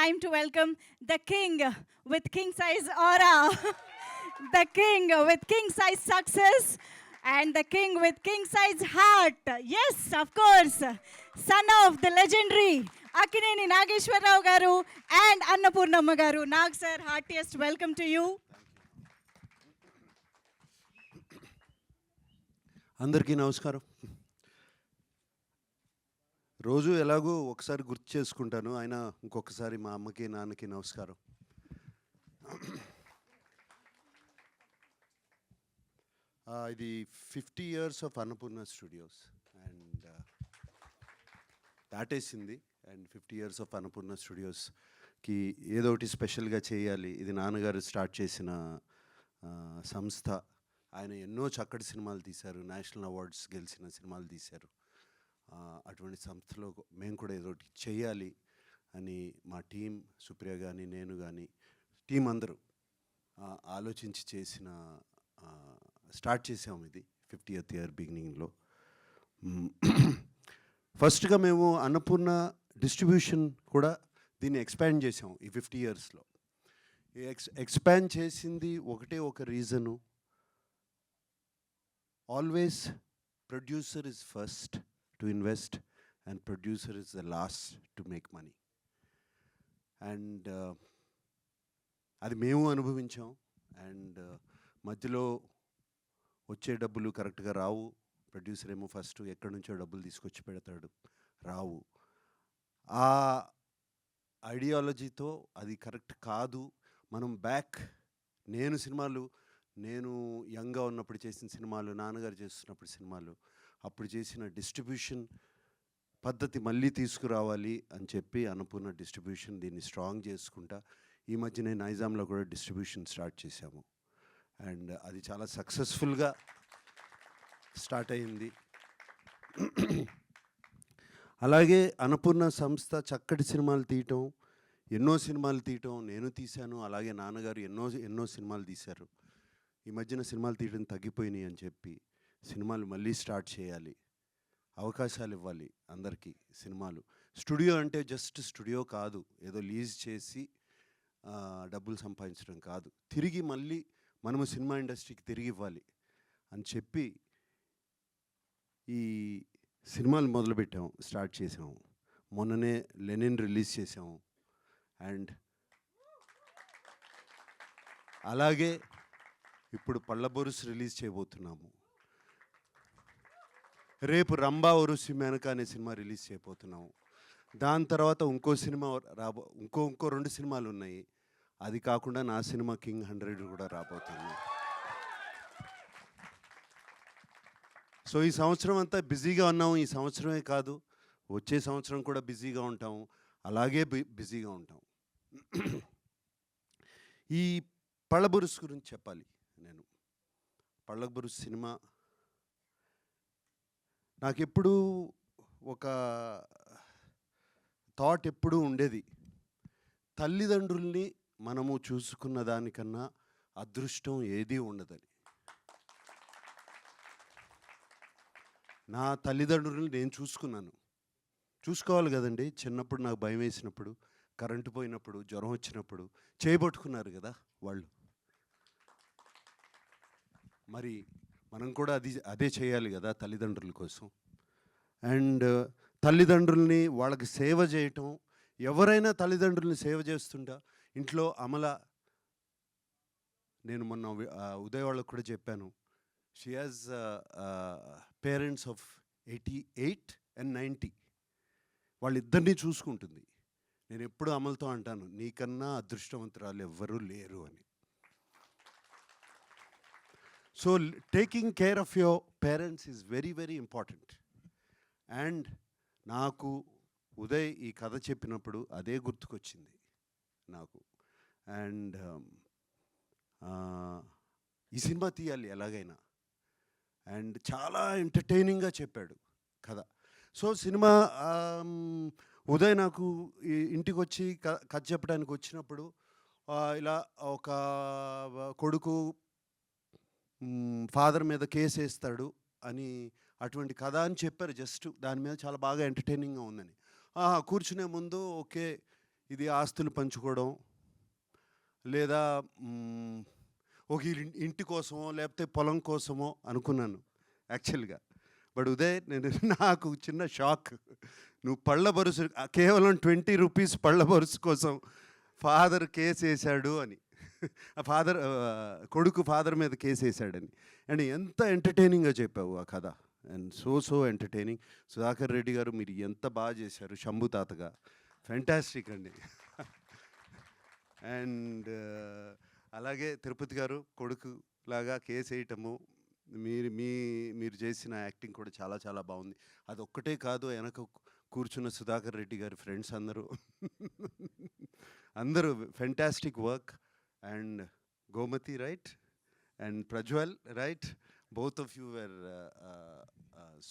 time to welcome the king with king size aura, the king with king size success, and the king with king size heart. Yes, of course, son of the legendary Akineni Nageshwarrao garu and Annapurnamma garu. Nag sir, heartiest welcome to you. అందరికీ నమస్కారం. రోజు ఎలాగో ఒకసారి గుర్తు చేసుకుంటాను, అయినా ఇంకొకసారి మా అమ్మకి నాన్నకి నమస్కారం. ఇది 50 years of Annapurna studios and దాటేసింది. అండ్ 50 years ఆఫ్ అన్నపూర్ణ స్టూడియోస్కి ఏదో ఒకటి స్పెషల్గా చేయాలి. ఇది నాన్నగారు స్టార్ట్ చేసిన సంస్థ. ఆయన ఎన్నో చక్కటి సినిమాలు తీశారు, నేషనల్ అవార్డ్స్ గెలిచిన సినిమాలు తీశారు. అటువంటి సంస్థలో మేము కూడా ఏదో ఒకటి చేయాలి అని మా టీం, సుప్రియ కానీ నేను కానీ టీం అందరూ ఆలోచించి స్టార్ట్ చేసాము. ఇది 50th year బిగినింగ్లో. ఫస్ట్గా మేము అన్నపూర్ణ డిస్ట్రిబ్యూషన్ కూడా దీన్ని ఎక్స్పాండ్ చేసాము ఈ 50 yearsలో. ఎక్స్పాండ్ చేసింది ఒకటే ఒక reason, always producer is first to invest and producer is the last to make money. And అది మేము అనుభవించాం. అండ్ మధ్యలో వచ్చే డబ్బులు కరెక్ట్గా రావు. ప్రొడ్యూసర్ ఏమో ఫస్ట్ ఎక్కడి నుంచో డబ్బులు తీసుకొచ్చి పెడతాడు, రావు. ఆ ఐడియాలజీతో అది కరెక్ట్ కాదు. మనం నేను యంగ్గా ఉన్నప్పుడు చేసిన సినిమాలు, నాన్నగారు చేస్తున్నప్పుడు సినిమాలు, అప్పుడు చేసిన డిస్ట్రిబ్యూషన్ పద్ధతి మళ్ళీ తీసుకురావాలి అని చెప్పి అన్నపూర్ణ డిస్ట్రిబ్యూషన్ దీన్ని స్ట్రాంగ్ చేసుకుంటా ఈ మధ్యనే నైజాంలో కూడా డిస్ట్రిబ్యూషన్ స్టార్ట్ చేశాము. అండ్ అది చాలా సక్సెస్ఫుల్గా స్టార్ట్ అయింది. అలాగే అన్నపూర్ణ సంస్థ చక్కటి సినిమాలు తీయటం, ఎన్నో సినిమాలు తీయటం నేను తీశాను. అలాగే నాన్నగారు ఎన్నో సినిమాలు తీశారు. ఈ మధ్యన సినిమాలు తీయడం తగ్గిపోయినాయి అని చెప్పి సినిమాలు మళ్ళీ స్టార్ట్ చేయాలి, అవకాశాలు ఇవ్వాలి అందరికీ. సినిమాలు స్టూడియో అంటే జస్ట్ స్టూడియో కాదు, ఏదో లీజ్ చేసి డబ్బులు సంపాదించడం కాదు, తిరిగి మళ్ళీ మనము సినిమా ఇండస్ట్రీకి తిరిగి ఇవ్వాలి అని చెప్పి ఈ సినిమాలు మొదలుపెట్టాము, స్టార్ట్ చేసాము. మొన్ననే లెనిన్ రిలీజ్ చేసాము. అండ్ అలాగే ఇప్పుడు పళ్ళబొరుసు రిలీజ్ చేయబోతున్నాము. రేపు రంభా ఒరుసి మేనక అనే సినిమా రిలీజ్ చేయబోతున్నాము. దాని తర్వాత ఇంకో సినిమా ఇంకో 2 సినిమాలు ఉన్నాయి. అది కాకుండా నా సినిమా కింగ్ 100 కూడా రాబోతుంది. సో ఈ సంవత్సరం అంతా బిజీగా ఉన్నాము. ఈ సంవత్సరమే కాదు, వచ్చే సంవత్సరం కూడా బిజీగా ఉంటాము. అలాగే బిజీగా ఉంటాం. ఈ పళ్ళబొరుసు గురించి చెప్పాలి. నేను పళ్ళబొరుసు సినిమా నాకెప్పుడు ఒక థాట్ ఎప్పుడూ ఉండేది, తల్లిదండ్రుల్ని మనము చూసుకున్న దానికన్నా అదృష్టం ఏదీ ఉండదని. నా తల్లిదండ్రుల్ని నేను చూసుకోవాలి కదండి. చిన్నప్పుడు నాకు భయం వేసినప్పుడు, కరెంటు పోయినప్పుడు, జ్వరం వచ్చినప్పుడు చేయబట్టుకున్నారు కదా వాళ్ళు. మరి మనం కూడా అదే చేయాలి కదా తల్లిదండ్రుల కోసం. అండ్ తల్లిదండ్రుల్ని వాళ్ళకి సేవ చేయటం, ఎవరైనా తల్లిదండ్రుల్ని సేవ చేస్తుంటా. ఇంట్లో నేను మొన్న ఉదయ్ వాళ్ళకు కూడా చెప్పాను, she has parents of 88 and 90. వాళ్ళిద్దరినీ చూసుకుంటుంది. నేను ఎప్పుడు అమలతో అంటాను, నీకన్నా అదృష్టవంతురాలు ఎవ్వరూ లేరు అని. So taking care of your parents is very very important. And నాకు ఉదయ్ ఈ కథ చెప్పినప్పుడు అదే గుర్తుకొచ్చింది నాకు. అండ్ ఈ సినిమా తీయాలి ఎలాగైనా. అండ్ చాలా ఎంటర్టైనింగ్గా చెప్పాడు కథ. సో సినిమా ఉదయ్ నాకు ఇంటికి వచ్చి కథ చెప్పడానికి వచ్చినప్పుడు ఇలా ఒక కొడుకు ఫాదర్ మీద కేసు వేస్తాడు అని అటువంటి కథ అని చెప్పారు. జస్ట్ దాని మీద చాలా బాగా ఎంటర్టైనింగ్గా ఉందని. కూర్చునే ముందు ఓకే ఇది ఆస్తులు పంచుకోవడం లేదా ఒక ఇంటి కోసమో లేకపోతే పొలం కోసమో అనుకున్నాను యాక్చువల్గా. బట్ ఉదయ్ నాకు చిన్న షాక్. నువ్వు పళ్ళ బరుసు కేవలం 20 రూపీస్ పళ్ళ బరుసు కోసం ఫాదర్ కేసు వేశాడు అని, కొడుకు ఫాదర్ మీద కేసు వేశాడని. అండ్ ఎంత ఎంటర్టైనింగ్గా చెప్పావు ఆ కథ. And so entertaining. Sudhakar Reddy గారు మీరు ఎంత బాగా చేశారు శంభు తాతగా. ఫెంటాస్టిక్ అండి. అండ్ అలాగే తిరుపతి గారు కొడుకు లాగా కేసు వేయటము, మీరు చేసిన యాక్టింగ్ కూడా చాలా చాలా బాగుంది. అదొక్కటే కాదు, వెనక కూర్చున్న సుధాకర్ రెడ్డి గారి ఫ్రెండ్స్ అందరూ fantastic work. And Gomathi right and Prajwal right, both of you were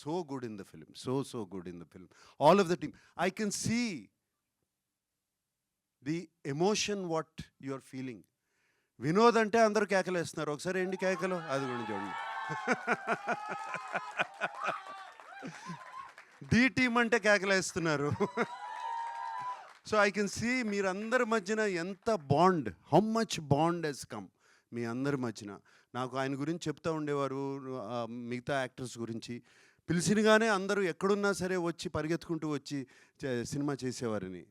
so good in the film, so good in the film, all of the team. I can see the emotion what you are feeling. Vinod అంటే అందరూ కేకలు వేస్తున్నారు, ఒకసారి ఏంటి కేకలు అది కూడా చూడండి. డి టీమ్ అంటే కేకలు వేస్తున్నారు. సో ఐ కెన్ సీ మీరందరి మధ్యన ఎంత bond, how much bond has come మీ అందరి మధ్యన. నాకు ఆయన గురించి చెప్తూ ఉండేవారు, మిగతా యాక్టర్స్ గురించి పిలిచినగానే అందరూ ఎక్కడున్నా సరే వచ్చి పరిగెత్తుకుంటూ వచ్చి సినిమా చేసేవారని.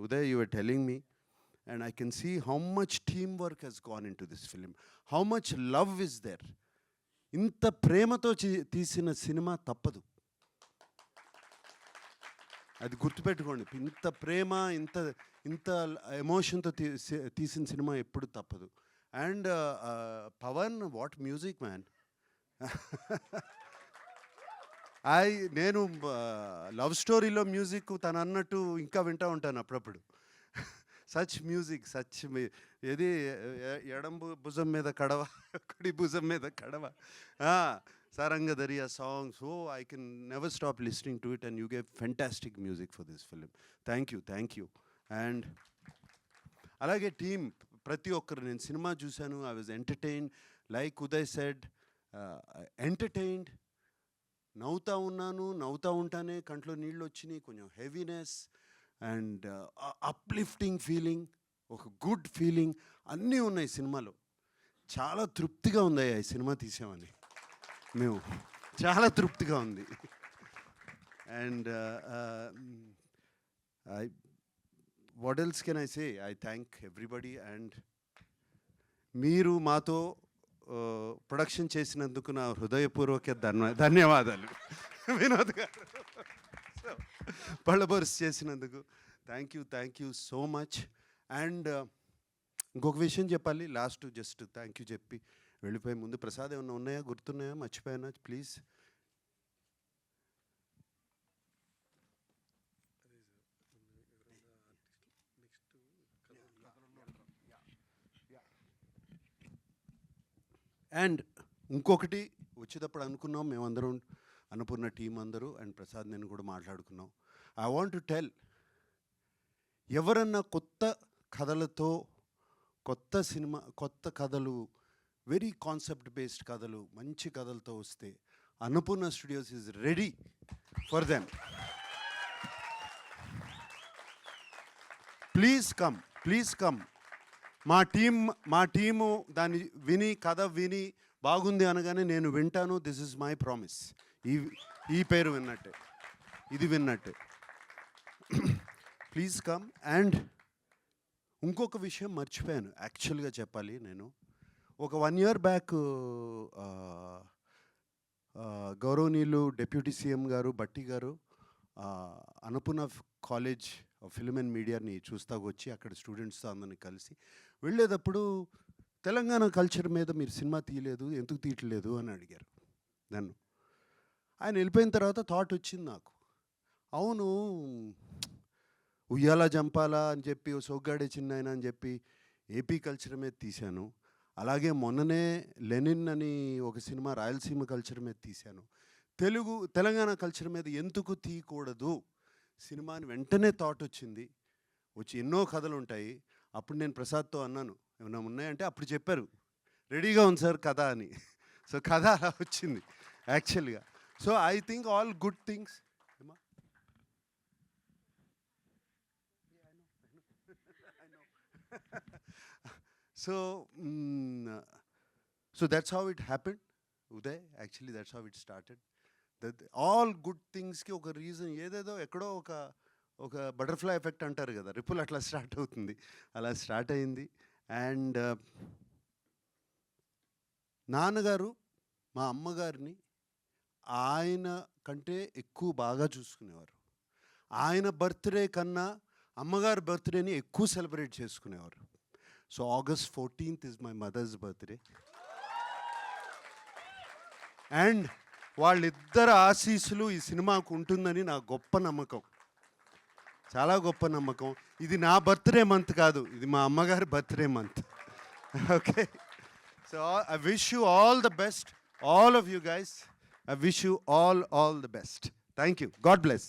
Uday, you are telling me and I can see how much teamwork has gone into this film, how much love is there. ఇంత ప్రేమతో తీసిన సినిమా తప్పదు, అది గుర్తుపెట్టుకోండి. ఇంత ప్రేమ, ఇంత ఎమోషన్తో తీసిన సినిమా ఎప్పుడు తప్పదు. And Pawan, what music man. నేను లవ్ స్టోరీలో మ్యూజిక్ తను అన్నట్టు ఇంకా వింటూ ఉంటాను అప్పుడప్పుడు. సచ్ మ్యూజిక్, సచ్ ఏది ఎడం భుజం మీద కడవ, కుడి భుజం మీద కడవ, Sarangadariya song. So I can never stop listening to it and you gave fantastic music for this film. Thank you. And అలాగే టీమ్ ప్రతి ఒక్కరు, నేను సినిమా చూశాను, I was entertained. Like Uday said, entertained. నవ్వుతూ ఉంటానే కంట్లో నీళ్ళు వచ్చినాయి, కొంచెం హెవీనెస్ అండ్ అప్లిఫ్టింగ్ ఫీలింగ్, ఒక గుడ్ ఫీలింగ్ అన్నీ ఉన్నాయి సినిమాలో. చాలా తృప్తిగా ఉంది ఈ సినిమా తీసామని, మేము చాలా తృప్తిగా ఉంది. And what else can I say, I thank everybody. And మీరు మాతో ప్రొడక్షన్ చేసినందుకు నా హృదయపూర్వక ధన్యవాదాలు. వినోద్ గారు పళ్ళబర్స్ చేసినందుకు thank you so much. And ఇంకొక విషయం చెప్పాలి లాస్ట్, జస్ట్ థ్యాంక్ యూ చెప్పి వెళ్ళిపోయే ముందు, ప్రసాద్ ఏమన్నా ఉన్నాయా, గుర్తున్నాయా, మర్చిపోయానా ప్లీజ్? అండ్ ఇంకొకటి వచ్చేటప్పుడు అనుకున్నాం మేమందరం, అన్నపూర్ణ టీం అందరూ అండ్ ప్రసాద్ నేను కూడా మాట్లాడుకున్నాం. ఐ వాంట్ టు టెల్, ఎవరన్నా కొత్త కథలతో, కొత్త సినిమా, కొత్త కథలు, వెరీ కాన్సెప్ట్ బేస్డ్ కథలు, మంచి కథలతో వస్తే Annapurna studios is ready for them. Please come. మా టీము దాన్ని విని, కథ విని బాగుంది అనగానే నేను వింటాను. This is my promise. ఈ పేరు విన్నట్టే, ఇది విన్నట్టే. Please come. అండ్ ఇంకొక విషయం మర్చిపోయాను యాక్చువల్గా చెప్పాలి. నేను ఒక 1 year బ్యాక్ గౌరవనీయులు డిప్యూటీ సీఎం గారు బట్టి గారు అన్నపూర్ణ కాలేజ్ ఫిల్మ్ అండ్ మీడియాని చూస్తాకు వచ్చి అక్కడ స్టూడెంట్స్తో అందరిని కలిసి వెళ్ళేటప్పుడు, తెలంగాణ కల్చర్ మీద మీరు సినిమా తీయలేదు, ఎందుకు తీయట్లేదు అని అడిగారు నన్ను. ఆయన వెళ్ళిపోయిన తర్వాత థాట్ వచ్చింది నాకు, అవును ఉయ్యాల జంపాల అని చెప్పి, సోగ్గాడే చిన్నాయన అని చెప్పి ఏపీ కల్చర్ మీద తీశాను. అలాగే మొన్ననే లెనిన్ అని ఒక సినిమా రాయలసీమ కల్చర్ మీద తీశాను. తెలంగాణ కల్చర్ మీద ఎందుకు తీయకూడదు సినిమా అని వెంటనే థాట్ వచ్చింది. ఎన్నో కథలు ఉంటాయి. అప్పుడు నేను ప్రసాద్తో అన్నాను, ఏమైనా ఉన్నాయంటే అప్పుడు చెప్పారు రెడీగా ఉంది సార్ కథ అని. సో కథ అలా వచ్చింది యాక్చువల్గా. So I think all good things. So so that's how it happened Uday. Actually that's how it started. All good థింగ్స్కి ఒక రీజన్ ఏదేదో ఎక్కడో ఒక బటర్ఫ్లై ఎఫెక్ట్ అంటారు కదా, రిపుల్ అట్లా స్టార్ట్ అవుతుంది. అలా స్టార్ట్ అయింది. అండ్ నాన్నగారు మా అమ్మగారిని ఆయన కంటే ఎక్కువ బాగా చూసుకునేవారు. ఆయన బర్త్డే కన్నా అమ్మగారి బర్త్డేని ఎక్కువ సెలబ్రేట్ చేసుకునేవారు. So August 14th is my mother's birthday. And వాళ్ళిద్దరు ఆశీస్సులు ఈ సినిమాకు ఉంటుందని నా గొప్ప నమ్మకం, చాలా గొప్ప నమ్మకం. ఇది నా బర్త్డే మంత్ కాదు, ఇది మా అమ్మగారి birthday month. Okay, so I wish you all the best, all of you guys. I wish you all the best. Thank you. God bless.